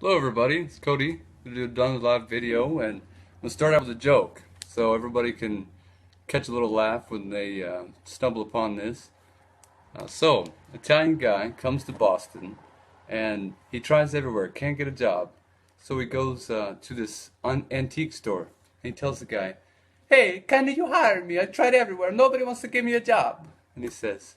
Hello everybody, it's Cody. We're done with a live video and we'll start out with a joke so everybody can catch a little laugh when they stumble upon this. Italian guy comes to Boston and he tries everywhere, can't get a job. So he goes to this antique store and he tells the guy, "Hey, can you hire me? I tried everywhere, nobody wants to give me a job." And he says,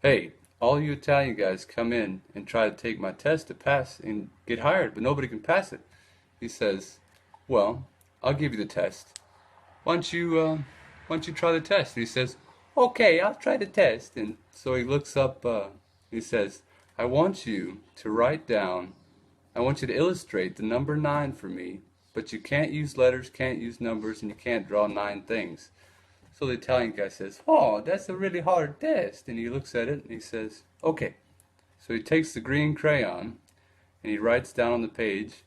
"Hey, all you Italian guys come in and try to take my test to pass and get hired, but nobody can pass it." He says, "Well, I'll give you the test. Why don't you, uh, why don't you try the test?" And he says, "Okay, I'll try the test." And so he looks up, he says, "I want you to write down, I want you to illustrate the number 9 for me, but you can't use letters, can't use numbers, and you can't draw 9 things." So the Italian guy says, "Oh, that's a really hard test." And he looks at it and he says, "Okay." So he takes the green crayon and he writes down on the page,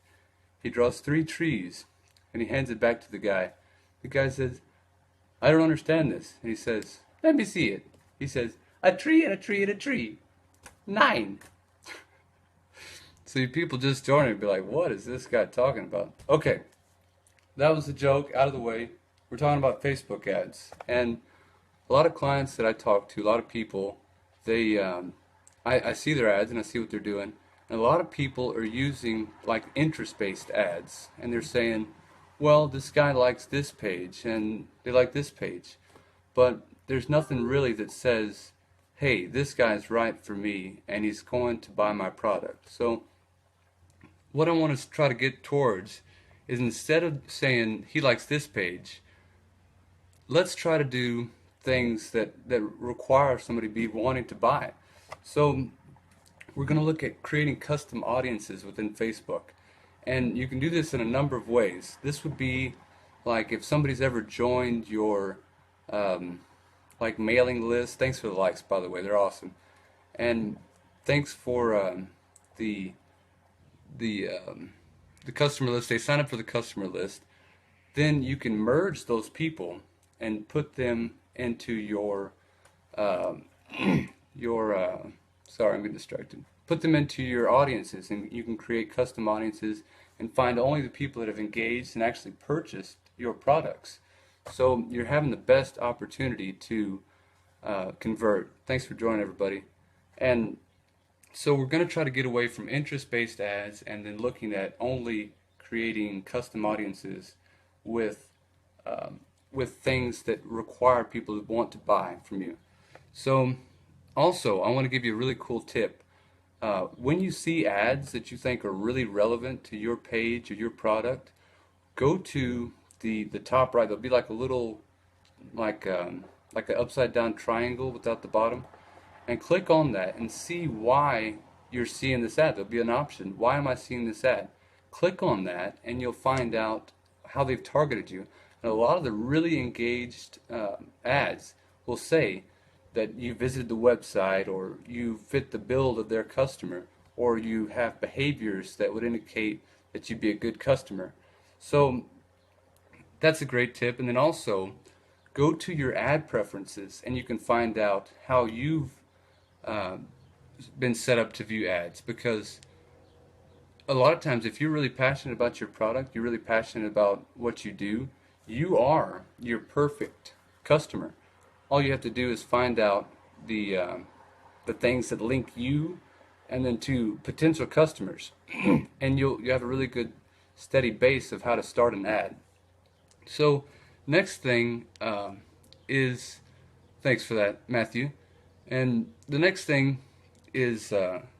he draws 3 trees and he hands it back to the guy. The guy says, "I don't understand this." And he says, "Let me see it." He says, "A tree and a tree and a tree. 9." So you people just joining and be like, "What is this guy talking about?" Okay, that was the joke out of the way. We're talking about Facebook ads. And a lot of clients that I talk to, a lot of people, I see their ads and I see what they're doing. And a lot of people are using like interest-based ads. And they're saying, well, this guy likes this page and they like this page. But there's nothing really that says, hey, this guy's right for me and he's going to buy my product. So what I want to try to get towards is instead of saying he likes this page, let's try to do things that require somebody to be wanting to buy. So we're going to look at creating custom audiences within Facebook. And you can do this in a number of ways. This would be like if somebody's ever joined your um, like mailing list. Thanks for the likes, by the way, they're awesome. And thanks for the the um, the customer list. They sign up for the customer list. Then you can merge those people and put them into um, your sorry, I'm getting distracted. Put them into your audiences, and you can create custom audiences and find only the people that have engaged and actually purchased your products. So you're having the best opportunity to convert. Thanks for joining, everybody. And so we're going to try to get away from interest-based ads and then looking at only creating custom audiences with um, with things that require people to want to buy from you. So also, I want to give you a really cool tip. When you see ads that you think are really relevant to your page or your product, go to the top right. There'll be like a little like like an upside down triangle without the bottom, and click on that and see why you're seeing this ad. There'll be an option. Why am I seeing this ad? Click on that and you'll find out how they've targeted you. And a lot of the really engaged ads will say that you visited the website or you fit the build of their customer or you have behaviors that would indicate that you'd be a good customer. So that's a great tip. And then also go to your ad preferences and you can find out how you've uh, been set up to view ads, because a lot of times if you're really passionate about your product, you're really passionate about what you do, you are your perfect customer. All you have to do is find out the things that link you and then to potential customers, and you have a really good steady base of how to start an ad. So next thing is thanks for that, Matthew. And the next thing is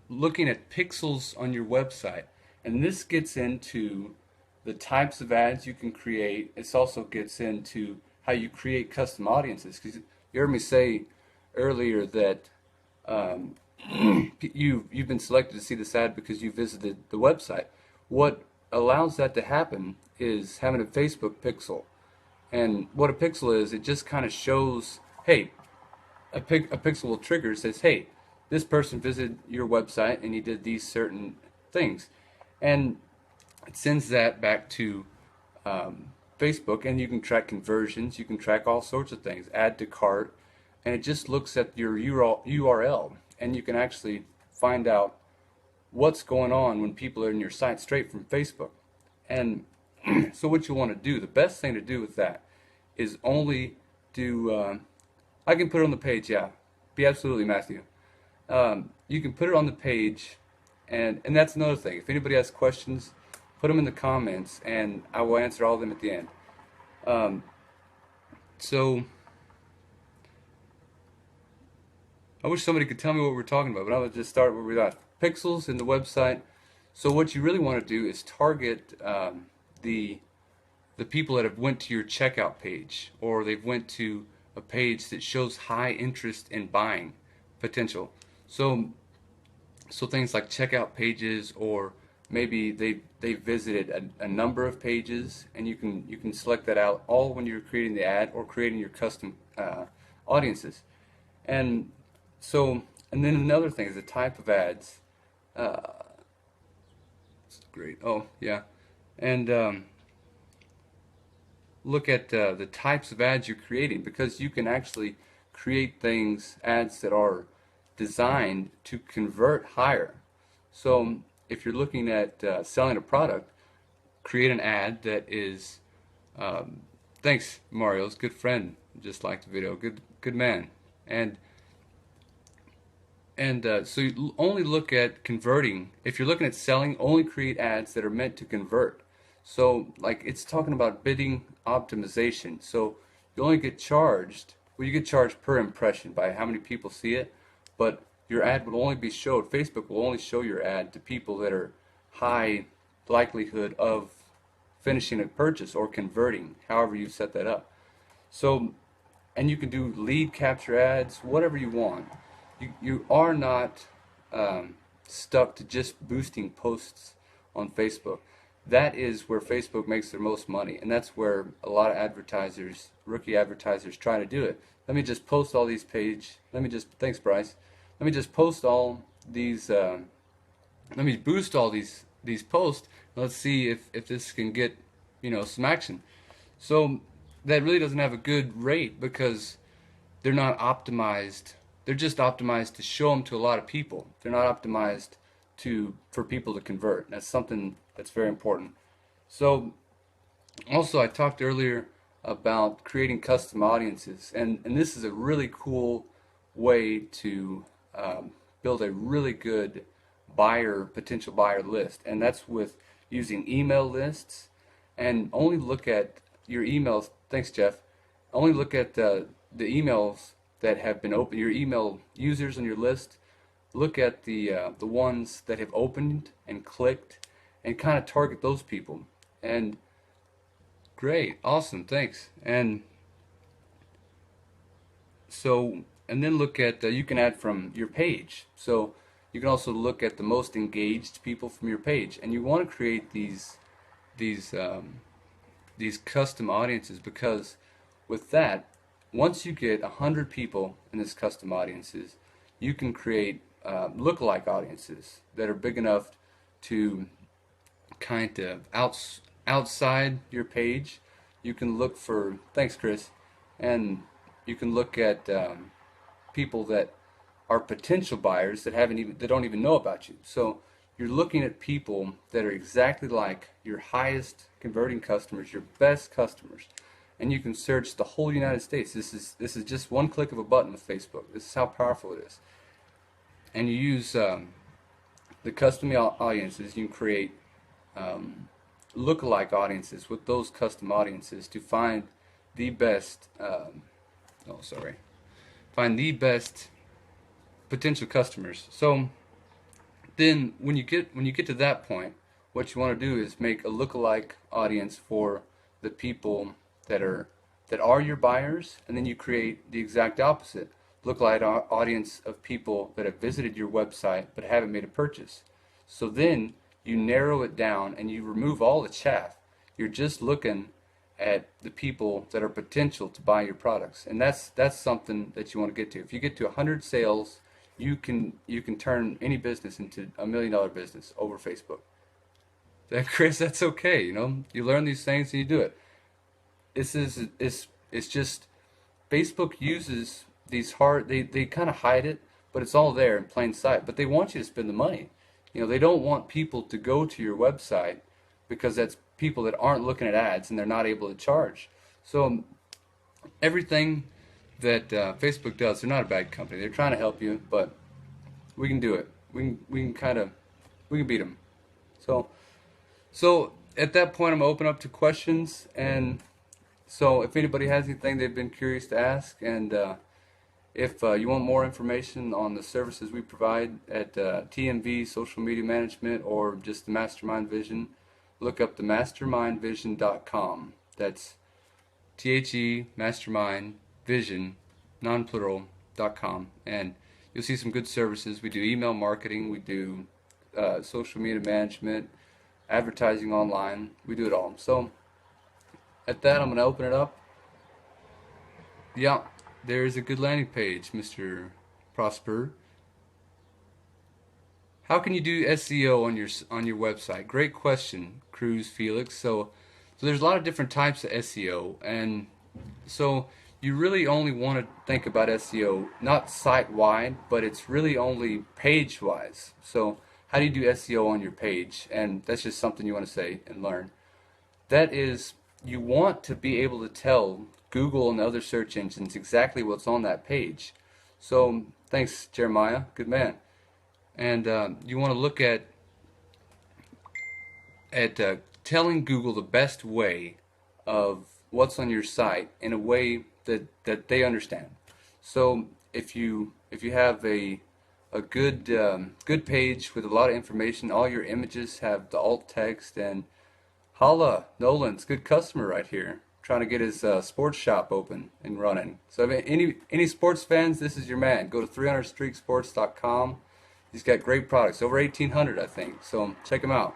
looking at pixels on your website. And this gets into the types of ads you can create. It also gets into how you create custom audiences. Because you heard me say earlier that um, you've been selected to see this ad because you visited the website. What allows that to happen is having a Facebook pixel. And what a pixel is, it just kind of shows, hey, a pixel will trigger says, hey, this person visited your website and he did these certain things. And it sends that back to Facebook, and you can track conversions, you can track all sorts of things, add to cart, and it just looks at your URL, and you can actually find out what's going on when people are in your site straight from Facebook. And so what you want to do, the best thing to do with that is only do, I can put it on the page, yeah. Be absolutely, Matthew. You can put it on the page, and that's another thing. If anybody has questions, put them in the comments, and I will answer all of them at the end. Um, so I wish somebody could tell me what we're talking about, but I'll just start where we got pixels in the website. So what you really want to do is target the the people that have went to your checkout page, or they've went to a page that shows high interest in buying potential. So things like checkout pages, or maybe they visited a number of pages, and you can select that out all when you're creating the ad or creating your custom audiences. And so, and then another thing is the type of ads. It's great. Oh yeah, and look at the types of ads you're creating, because you can actually create ads that are designed to convert higher. So if you're looking at selling a product, create an ad that is, thanks Mario's good friend, just liked the video, good man. And so you only look at converting. If you're looking at selling, only create ads that are meant to convert. So like it's talking about bidding optimization. So you only get charged, well, you get charged per impression by how many people see it, but your ad will only be showed, Facebook will only show your ad to people that are high likelihood of finishing a purchase or converting, however you set that up. So, and you can do lead capture ads, whatever you want. You are not stuck to just boosting posts on Facebook. That is where Facebook makes their most money, and that's where a lot of advertisers, rookie advertisers, try to do it. Let me just post all these thanks Bryce. Let me just post all these, let me boost all these posts. Let's see if this can get, some action. So that really doesn't have a good rate, because they're not optimized. They're just optimized to show them to a lot of people. They're not optimized for people to convert. That's something that's very important. So also, I talked earlier about creating custom audiences, and this is a really cool way to build a really good potential buyer list, and that's with using email lists. And only look at your emails. Thanks, Jeff. Only look at the emails that have been open. Your email users on your list. Look at the ones that have opened and clicked, and kind of target those people. And great, awesome, thanks. And so, and then look at you can add from your page. So you can also look at the most engaged people from your page, and you want to create these custom audiences, because with that, once you get 100 people in this custom audiences, you can create lookalike audiences that are big enough to kind of outside your page. You can look for, thanks Chris, and you can look at people that are potential buyers that don't even know about you. So you're looking at people that are exactly like your highest converting customers, your best customers, and you can search the whole United States. This is just one click of a button with Facebook. This is how powerful it is. And you use the custom audiences. You can create lookalike audiences with those custom audiences to find the best. Find the best potential customers. So then, when you get to that point, what you want to do is make a lookalike audience for the people that are your buyers, and then you create the exact opposite lookalike audience of people that have visited your website but haven't made a purchase. So then you narrow it down and you remove all the chaff. You're just looking at the people that are potential to buy your products, and that's something that you want to get to. If you get to 100 sales, you can turn any business into $1 million business over Facebook. Chris, that's okay. You learn these things and you do it. It's just Facebook uses these they kind of hide it, but it's all there in plain sight. But they want you to spend the money. They don't want people to go to your website because that's people that aren't looking at ads and they're not able to charge. So everything that Facebook does, they're not a bad company. They're trying to help you, but we can do it. We can beat them. So at that point, I'm gonna open up to questions, and so if anybody has anything they've been curious to ask, and if you want more information on the services we provide at TMV Social Media Management or just the Mastermind Vision, look up the mastermindvision.com. That's THE Mastermind Vision, non-plural.com, and you'll see some good services. We do email marketing, we do social media management, advertising online, we do it all. So at that, I'm going to open it up. Yeah, there's a good landing page, Mr. Prosper. How can you do SEO on your website? Great question, Cruz Felix. So there's a lot of different types of SEO, and so you really only want to think about SEO not site-wide, but it's really only page-wise. So how do you do SEO on your page? And that's just something you want to say and learn. That is, you want to be able to tell Google and other search engines exactly what's on that page. So thanks, Jeremiah. Good man. And you want to look at telling Google the best way of what's on your site in a way that they understand. So if you have a good page with a lot of information, all your images have the alt text, and holla, Nolan's good customer right here, trying to get his sports shop open and running. So if any sports fans, this is your man. Go to 300streaksports.com. He's got great products, over 1,800 I think. So check him out.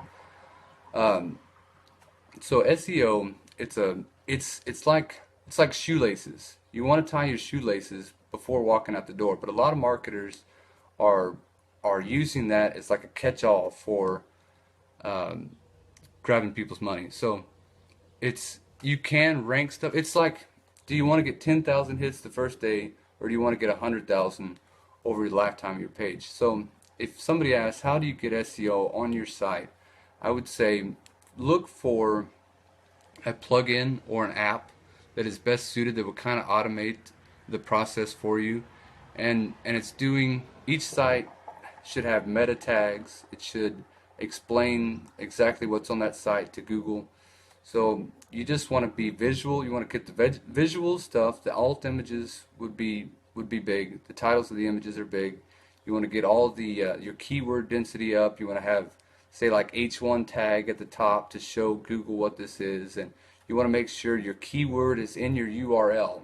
So SEO, it's like shoelaces. You want to tie your shoelaces before walking out the door, but a lot of marketers are using that as like a catch-all for grabbing people's money. So you can rank stuff. It's like, do you want to get 10,000 hits the first day, or do you want to get 100,000 over the lifetime of your page? So if somebody asks, how do you get SEO on your site? I would say look for a plugin or an app that is best suited, that will kind of automate the process for you. And it's doing, each site should have meta tags. It should explain exactly what's on that site to Google. So you just want to be visual. You want to get the visual stuff. The alt images would be big. The titles of the images are big. You want to get all the your keyword density up. You want to have, say, like H1 tag at the top to show Google what this is, and you want to make sure your keyword is in your URL,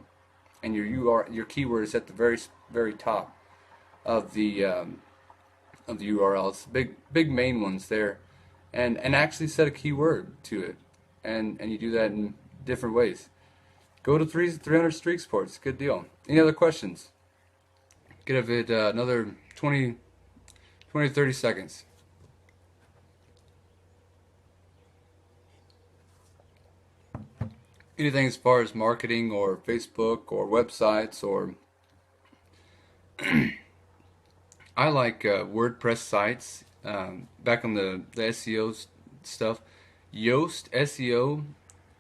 and your keyword is at the very top of the URL. It's big main ones there, and actually set a keyword to it, and you do that in different ways. Go to 300 Streak Sports. Good deal. Any other questions? Give it another 20 to 30 seconds. Anything as far as marketing or Facebook or websites, or I like WordPress sites. Back on the SEO stuff, Yoast SEO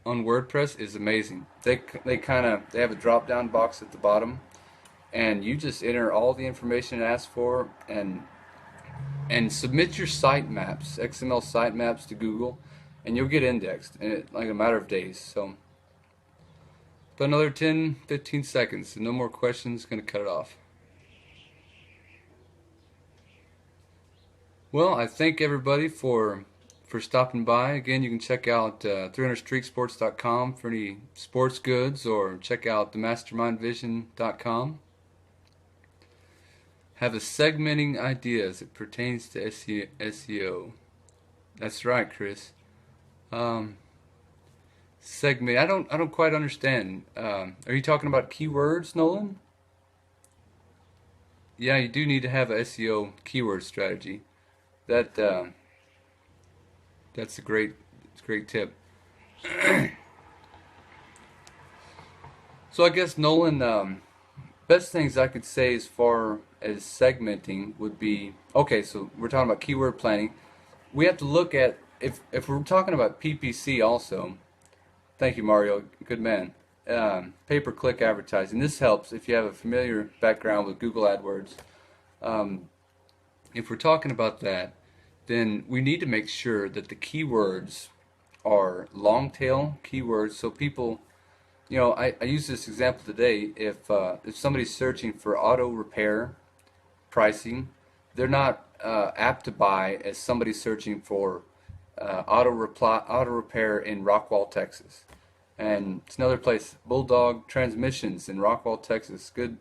on WordPress is amazing. They have a drop down box at the bottom, and you just enter all the information asked for, and submit your sitemaps, XML sitemaps, to Google, and you'll get indexed in like a matter of days. So but another 10-15 seconds, and no more questions. Gonna cut it off. Well, I thank everybody for stopping by. Again, you can check out 300streaksports.com for any sports goods, or check out themastermindvision.com. Have a segmenting idea as it pertains to SEO. That's right, Chris. Segment. I don't quite understand. Are you talking about keywords, Nolan? Yeah, you do need to have a SEO keyword strategy. That's a great tip. So I guess, Nolan, best things I could say as far as segmenting would be, okay, so we're talking about keyword planning. We have to look at, if we're talking about PPC also, thank you, Mario, good man, pay-per-click advertising. This helps if you have a familiar background with Google AdWords. Um, if we're talking about that, then we need to make sure that the keywords are long tail keywords so people, I use this example today. If somebody's searching for auto repair pricing, they're not apt to buy as somebody searching for auto repair in Rockwall, Texas. And it's another place, Bulldog Transmissions in Rockwall, Texas. Good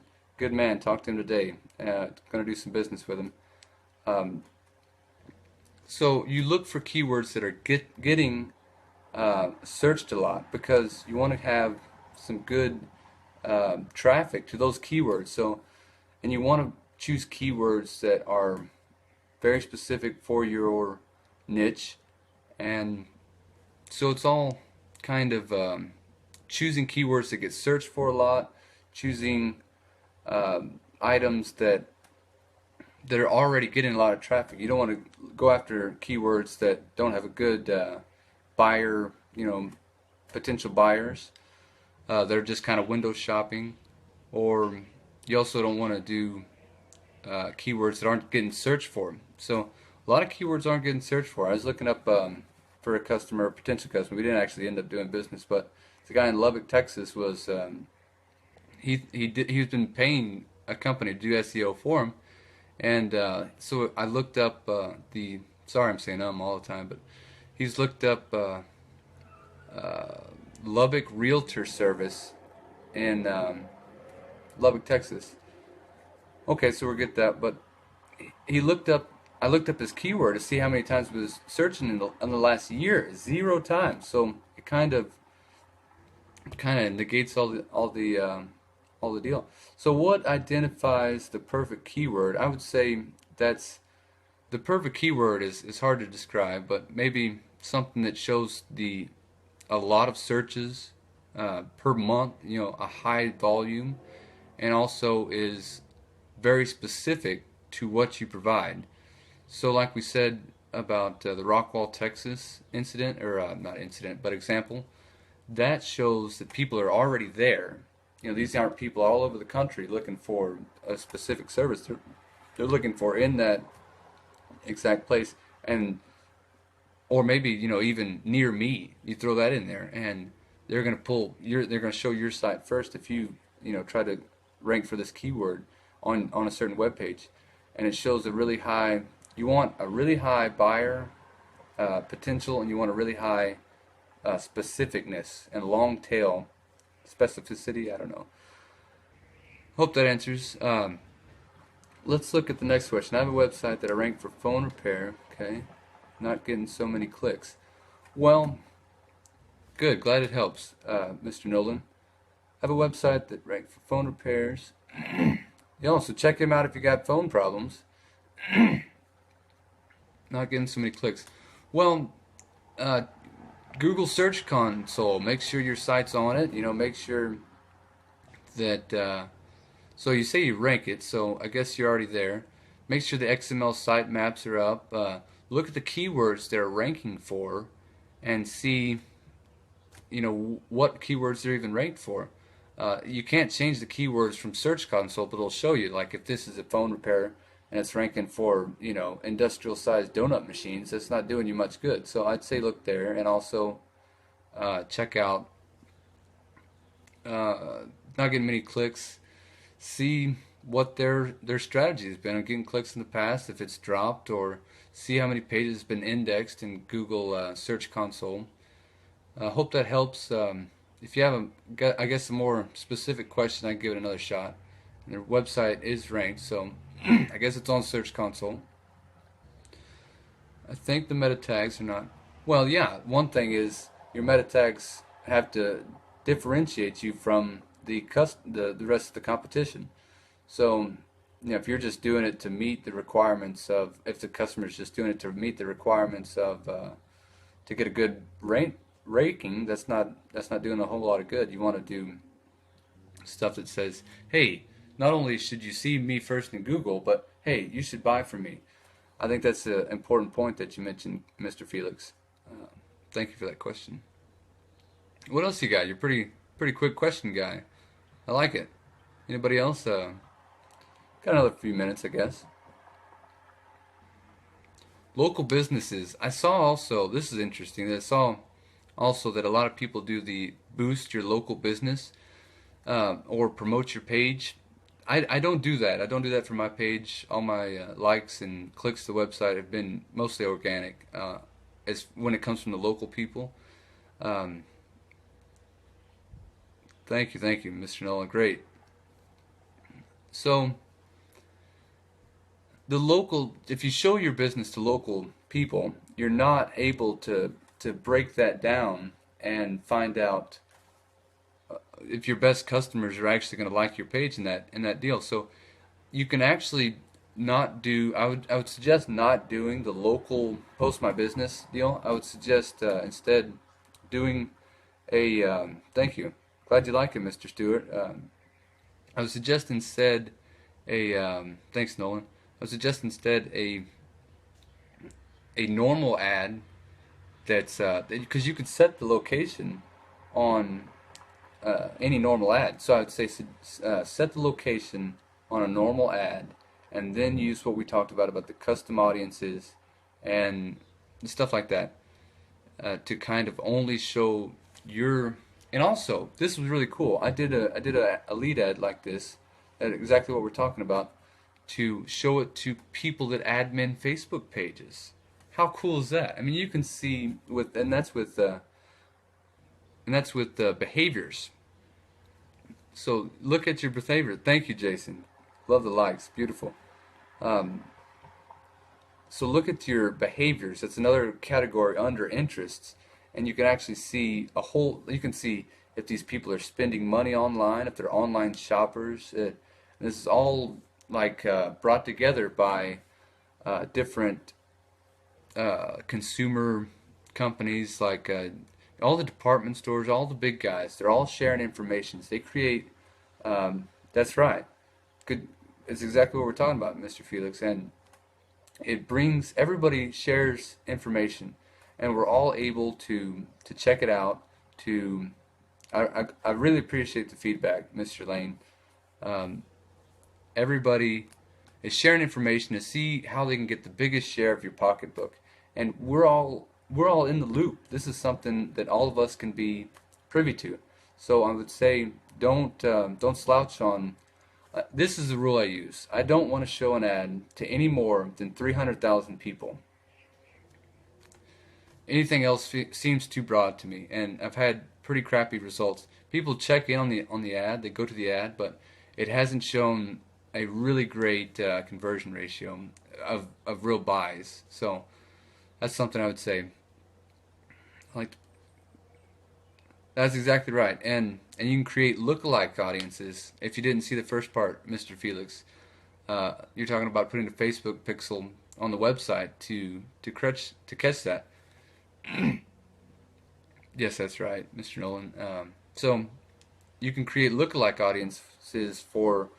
man. Talked to him today. Going to do some business with him. Um, so you look for keywords that are getting searched a lot because you want to have some good traffic to those keywords. So, and you want to choose keywords that are very specific for your niche, and so it's all kind of choosing keywords that get searched for a lot, choosing items that are already getting a lot of traffic. You don't want to go after keywords that don't have a good buyer, potential buyers that are just kind of window shopping, or you also don't want to do keywords that aren't getting searched for. So a lot of keywords aren't getting searched for. I was looking up for a customer, a potential customer. We didn't actually end up doing business, but the guy in Lubbock, Texas was he's been paying a company to do SEO for him, and so I looked up the. Sorry, I'm saying all the time, but he's looked up Lubbock Realtor Service in Lubbock, Texas. Okay, so we'll get that, but he looked up. I looked up his keyword to see how many times it was searching in the last year. 0 times. So it kind of negates all the deal. So what identifies the perfect keyword? I would say that's the perfect keyword is hard to describe, but maybe something that shows a lot of searches per month, a high volume, and also is very specific to what you provide. So like we said about the Rockwall, Texas incident, or not incident, but example, that shows that people are already there. These aren't people all over the country looking for a specific service. They're looking for in that exact place, and or maybe even near me. You throw that in there, and they're going to they're going to show your site first if you try to rank for this keyword on a certain web page, and it shows a really high. You want a really high buyer potential, and you want a really high specificness and long tail specificity. I don't know. Hope that answers. Let's look at the next question. I have a website that I rank for phone repair. Okay, not getting so many clicks. Well, good. Glad it helps, Mr. Nolan. I have a website that ranks for phone repairs. So check him out if you got phone problems. Not getting so many clicks. Well, Google Search Console. Make sure your site's on it. Make sure that. So you say you rank it, so I guess you're already there. Make sure the XML site maps are up. Look at the keywords they're ranking for, and see, what keywords they're even ranked for. You can't change the keywords from Search Console, but it'll show you. Like if this is a phone repair and it's ranking for industrial-sized donut machines, that's not doing you much good. So I'd say look there, and also check out. Not getting many clicks. See what their strategy has been on getting clicks in the past, if it's dropped, or see how many pages have been indexed in Google Search Console. Hope that helps. If you have I guess a more specific question, I'd give it another shot. And their website is ranked, so I guess it's on Search Console. I think the meta tags are not. Well, yeah. One thing is your meta tags have to differentiate you from the rest of the competition. So, if you're just doing it to meet the requirements of, if the customer's just doing it to meet the requirements of, to get a good ranking, that's not doing a whole lot of good. You want to do stuff that says, hey, not only should you see me first in Google, but hey, you should buy from me. I think that's an important point that you mentioned, Mr. Felix. Uh, Thank you for that question. What else you got? You're pretty quick question guy. I like it. Anybody else? Got another few minutes, I guess. Local businesses. I saw also, this is interesting, I saw also that a lot of people do the boost your local business or promote your page. I don't do that. I don't do that for my page. All my likes and clicks to the website have been mostly organic as when it comes from the local people. Um, thank you, Mr. Nolan. Great. So the local, if you show your business to local people, you're not able to break that down and find out if your best customers are actually going to like your page in that deal. So you can actually not do. I would suggest not doing the local post my business deal. I would suggest instead doing a. Thank you. Glad you like it, Mr. Stewart. I would suggest instead a. Thanks, Nolan. I would suggest instead a normal ad that's because you could set the location on any normal ad. So I would say set the location on a normal ad, and then use what we talked about the custom audiences and stuff like that to kind of only show your. And also, this was really cool. I did a lead ad like this, exactly what we're talking about, to show it to people that admin Facebook pages. How cool is that? I mean, you can see with, and that's with behaviors. So look at your behavior. Thank you, Jason. Love the likes. Beautiful. Um, so look at your behaviors. That's another category under interests, and you can actually see a whole. You can see if these people are spending money online, if they're online shoppers. This is all like brought together by different consumer companies like all the department stores, all the big guys. They're all sharing information. So they create. That's right. Good. It's exactly what we're talking about, Mr. Felix. And it brings everybody shares information, and we're all able to check it out. To I really appreciate the feedback, Mr. Lane. Um, Everybody is sharing information to see how they can get the biggest share of your pocketbook, and we're all in the loop. This is something that all of us can be privy to. So I would say don't slouch on. This is the rule I use. I don't want to show an ad to any more than 300,000 people. Anything else seems too broad to me, and I've had pretty crappy results. People check in on the ad, they go to the ad, but it hasn't shown a really great conversion ratio of real buys. So that's something I would say. Like that's exactly right, and you can create lookalike audiences. If you didn't see the first part, Mr. Felix, you're talking about putting a Facebook pixel on the website to catch that. Yes, that's right, Mr. Nolan. So you can create lookalike audiences for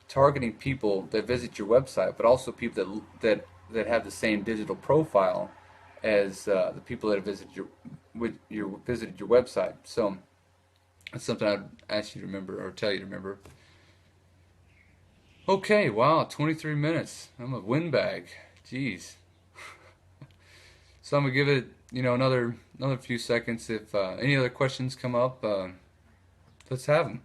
targeting people that visit your website, but also people that have the same digital profile as the people that have visited your website. So that's something I'd ask you to remember or tell you to remember. Okay, wow, 23 minutes. I'm a windbag. Jeez. So I'm gonna give it, another few seconds. If any other questions come up, let's have them.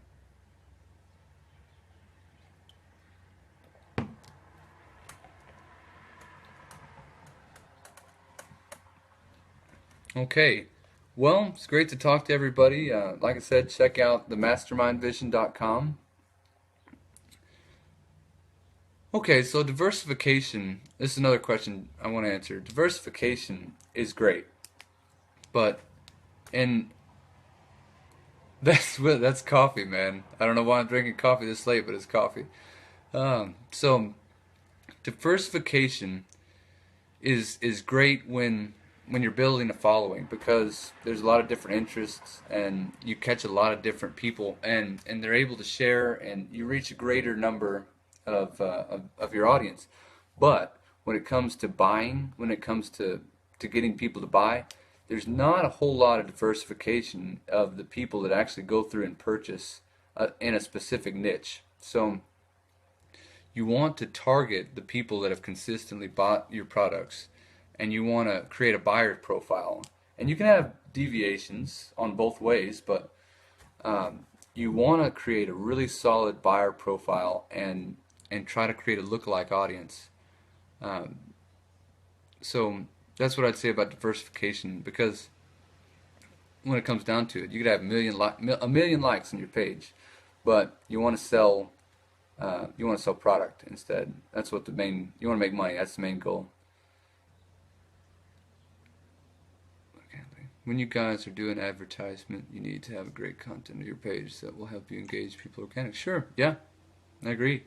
Okay. Well, it's great to talk to everybody. Like I said, check out themastermindvision.com. Okay, so diversification. This is another question I want to answer. Diversification is great, but and that's coffee, man. I don't know why I'm drinking coffee this late, but it's coffee. So diversification is great when when you're building a following, because there's a lot of different interests and you catch a lot of different people, and they're able to share, and you reach a greater number of your audience. But when it comes to buying, when it comes to getting people to buy, there's not a whole lot of diversification of the people that actually go through and purchase in a specific niche. So you want to target the people that have consistently bought your products, and you want to create a buyer profile. And you can have deviations on both ways, but you want to create a really solid buyer profile, and try to create a lookalike audience. Um, so that's what I'd say about diversification, because when it comes down to it, you could have a million likes on your page, but you want to sell product instead. That's what you want to make money. That's the main goal. When you guys are doing advertisement, you need to have great content on your page that will help you engage people organic. Sure, yeah, I agree.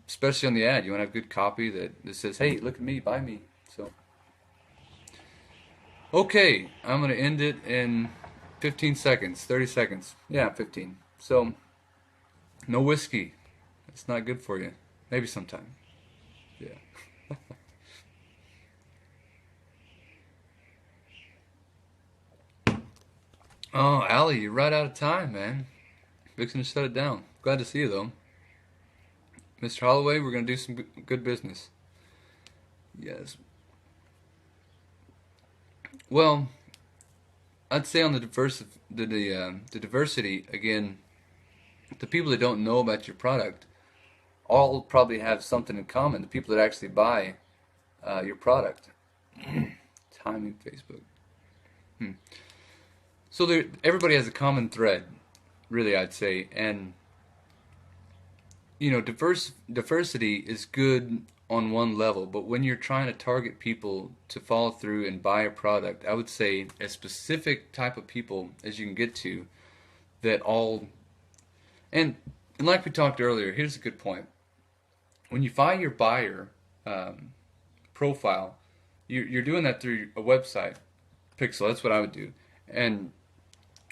Especially on the ad, you want to have good copy that says, "Hey, look at me, buy me." So, okay, I'm gonna end it in 15 seconds, 30 seconds. Yeah, 15. So, no whiskey. It's not good for you. Maybe sometime. Yeah. Oh, Allie, you're right out of time, man. Fixing to shut it down. Glad to see you, though. Mr. Holloway, we're going to do some good business. Yes. Well, I'd say on the diversity, again, the people that don't know about your product all probably have something in common. The people that actually buy your product. Timing Facebook. Hmm. So everybody has a common thread, really, I'd say, and diversity is good on one level, but when you're trying to target people to follow through and buy a product, I would say a specific type of people as you can get to that all, and like we talked earlier, here's a good point. When you find your buyer profile, you're doing that through a website, Pixel. That's what I would do, and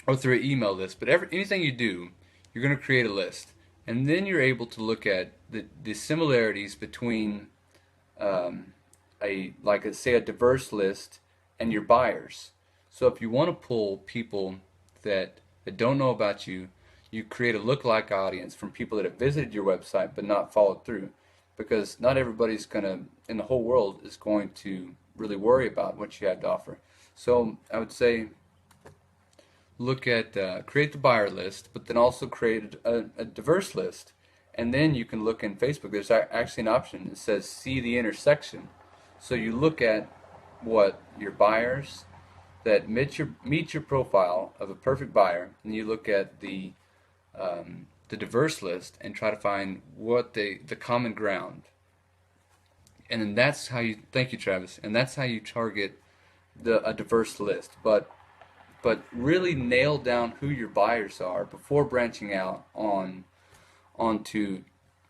or through an email list. But anything you do, you're going to create a list, and then you're able to look at the similarities between say a diverse list and your buyers. So if you want to pull people that don't know about you, you create a lookalike audience from people that have visited your website but not followed through, because not everybody's gonna in the whole world is going to really worry about what you have to offer. So I would say create the buyer list, but then also create a diverse list. And then you can look in Facebook. There's actually an option that says see the intersection. So you look at what your buyers that meet your profile of a perfect buyer, and you look at the diverse list and try to find what the common ground. And then that's how you, thank you, Travis, and that's how you target a diverse list. But really nail down who your buyers are before branching out onto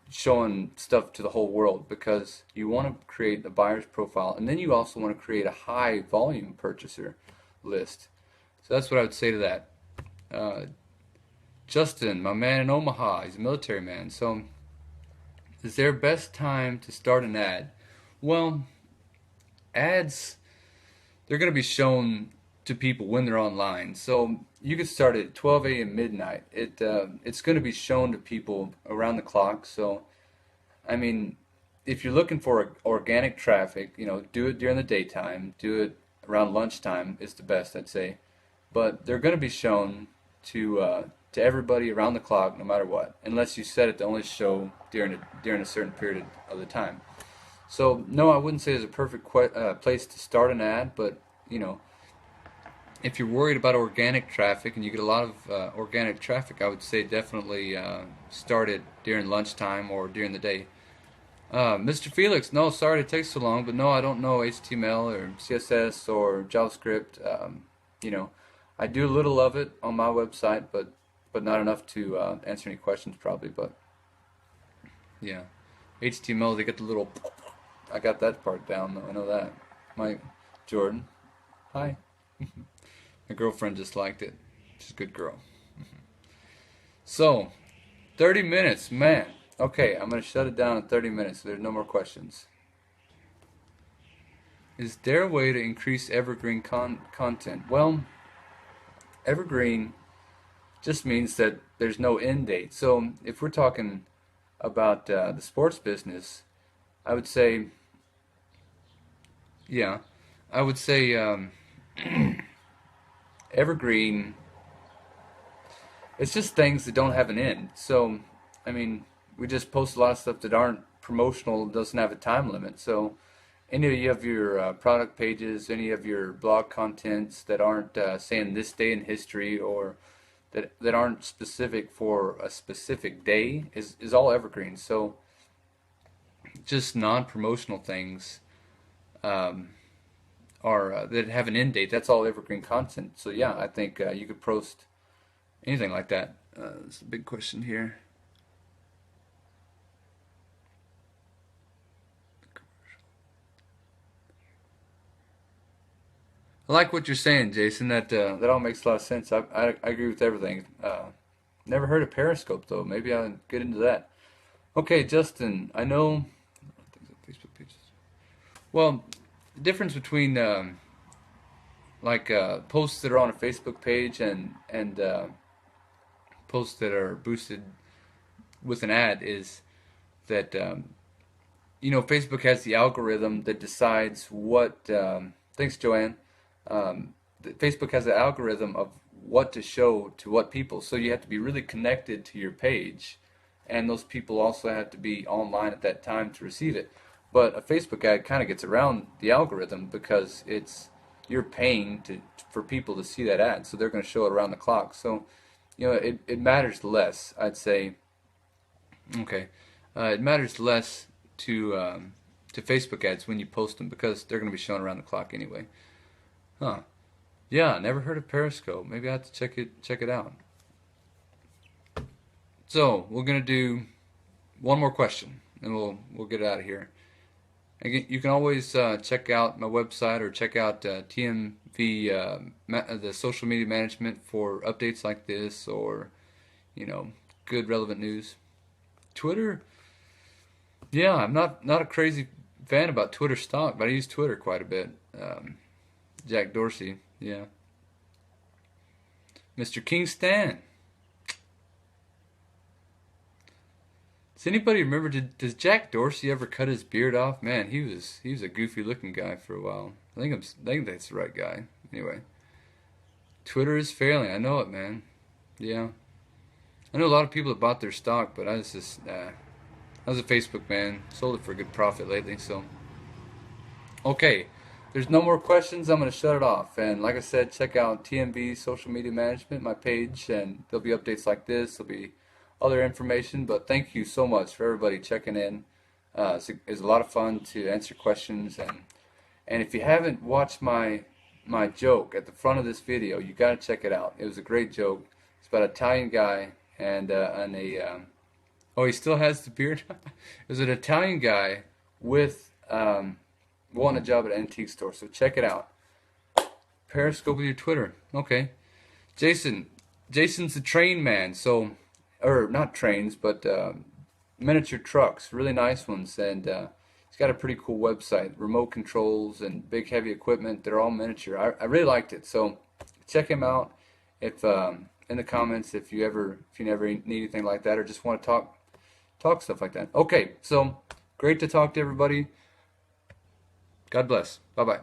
showing stuff to the whole world, because you want to create a buyer's profile, and then you also want to create a high volume purchaser list. So that's what I would say to that. Justin, my man in Omaha, he's a military man. So, is there best time to start an ad? Well, ads, they're going to be shown to people when they're online. So you could start at 12 a.m. midnight. It's going to be shown to people around the clock. So, I mean, if you're looking for organic traffic, do it during the daytime. Do it around lunchtime is the best, I'd say. But they're going to be shown to everybody around the clock, no matter what, unless you set it to only show during a certain period of the time. So no, I wouldn't say it's a perfect place to start an ad, but if you're worried about organic traffic and you get a lot of organic traffic, I would say definitely start it during lunchtime or during the day. Mr. Felix, no, sorry it takes so long, but no, I don't know HTML or CSS or JavaScript. I do a little of it on my website, but not enough to answer any questions probably. But yeah, HTML, they get the little. I got that part down though. I know that. My Jordan. Hi. My girlfriend just liked it. She's a good girl. So, 30 minutes, man. Okay, I'm going to shut it down in 30 minutes so there's no more questions. Is there a way to increase evergreen content? Well, evergreen just means that there's no end date. So, if we're talking about the sports business, I would say, yeah, I would say evergreen, it's just things that don't have an end. So, I mean, we just post a lot of stuff that aren't promotional, doesn't have a time limit. So, any of your product pages, any of your blog contents that aren't saying this day in history or that aren't specific for a specific day is all evergreen. So, just non-promotional things are that have an end date. That's all evergreen content. So yeah, I think you could post anything like that. That's a big question here. I like what you're saying, Jason. That all makes a lot of sense. I agree with everything. Never heard of Periscope though. Maybe I'll get into that. Okay, Justin. I know Facebook pages. Well, the difference between posts that are on a Facebook page and posts that are boosted with an ad is that Facebook has the algorithm that decides what. Thanks, Joanne. Facebook has an algorithm of what to show to what people. So you have to be really connected to your page, and those people also have to be online at that time to receive it. But a Facebook ad kind of gets around the algorithm because you're paying for people to see that ad, so they're going to show it around the clock. So, it matters less, I'd say. Okay, it matters less to Facebook ads when you post them because they're going to be shown around the clock anyway. Huh. Yeah, never heard of Periscope. Maybe I have to check it out. So we're gonna do one more question, and we'll get out of here. Again, you can always check out my website or check out TMV, the social media management for updates like this or good relevant news. Twitter, yeah, I'm not a crazy fan about Twitter stock, but I use Twitter quite a bit. Jack Dorsey, yeah. Mr. Kingston. Does anybody remember? Does Jack Dorsey ever cut his beard off? Man, he was a goofy looking guy for a while. I think that's the right guy. Anyway, Twitter is failing. I know it, man. Yeah, I know a lot of people that bought their stock, but I was a Facebook man. Sold it for a good profit lately. So, okay. There's no more questions. I'm going to shut it off. And like I said, check out TMV Social Media Management, my page, and there'll be updates like this. There'll be other information. But thank you so much for everybody checking in. It's a lot of fun to answer questions. And if you haven't watched my joke at the front of this video, you got to check it out. It was a great joke. It's about an Italian guy and oh, he still has the beard. It was an Italian guy with wanting a job at an antique store, so check it out. Periscope with your Twitter. Okay. Jason's a train man, so, or not trains, but miniature trucks, really nice ones, and he's got a pretty cool website, remote controls and big heavy equipment. They're all miniature. I really liked it, so check him out. If in the comments if you ever need anything like that or just want to talk stuff like that. Okay, so great to talk to everybody. God bless. Bye-bye.